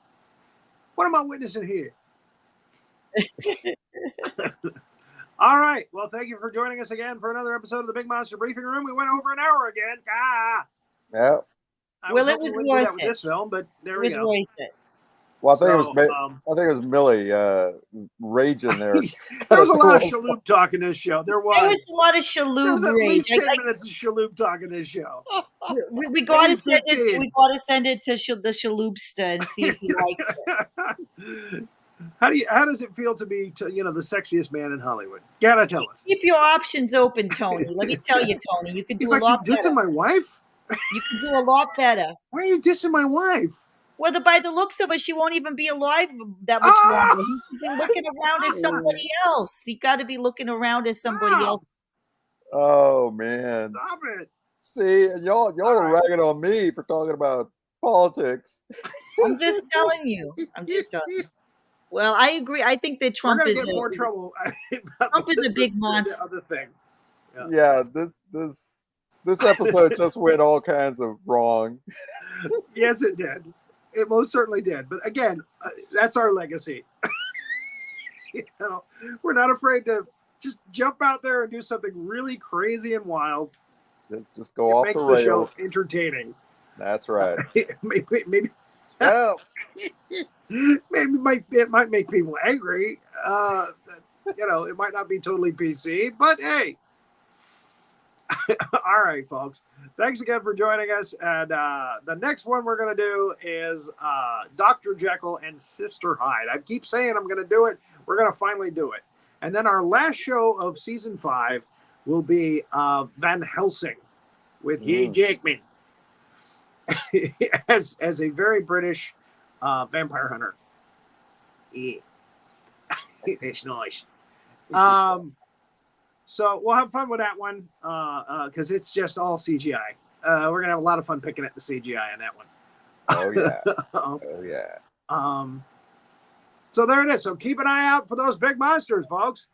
What am I witnessing here? All right. Well, thank you for joining us again for another episode of the Big Monster Briefing Room. We went over an hour again. Yeah. Well, it was worth it. With this film, but there we go. It was worth it. Well, I think So, I think it was Millie raging there. there was a lot of shaloop talk in this show. There There was a lot of There shaloop was at rage. least 10 minutes of shaloop talk in this show. We gotta send it. 15. We gotta send it to the shaloopster and see if he likes it. How does it feel to be, the sexiest man in Hollywood? Gotta tell us. Keep your options open, Tony. Let me tell you, Tony, you could do He's a like, lot you dissing better. my wife? You could do a lot better. Why are you dissing my wife? Whether by the looks of it, she won't even be alive that much longer. He's been looking around as somebody else. He got to be looking around as somebody else. Oh man! Stop it! See, y'all are ragging on me for talking about politics. I'm just telling you. Well, I agree. I think that Trump is more trouble. Trump is a big monster. The other thing. Yeah, this episode just went all kinds of wrong. Yes, it did. It most certainly did. But again, that's our legacy. We're not afraid to just jump out there and do something really crazy and wild. Let's just go off the rails. It makes the show entertaining. That's right. maybe. Oh. Maybe it might make people angry. It might not be totally PC, but hey. All right, folks. Thanks again for joining us. And the next one we're going to do is Dr. Jekyll and Sister Hyde. I keep saying I'm going to do it. We're going to finally do it. And then our last show of season 5 will be Van Helsing with Hugh Jackman as a very British vampire hunter. Yeah. It's nice. So we'll have fun with that one because it's just all CGI. We're going to have a lot of fun picking at the CGI on that one. Oh, yeah. Oh, yeah. So there it is. So keep an eye out for those big monsters, folks.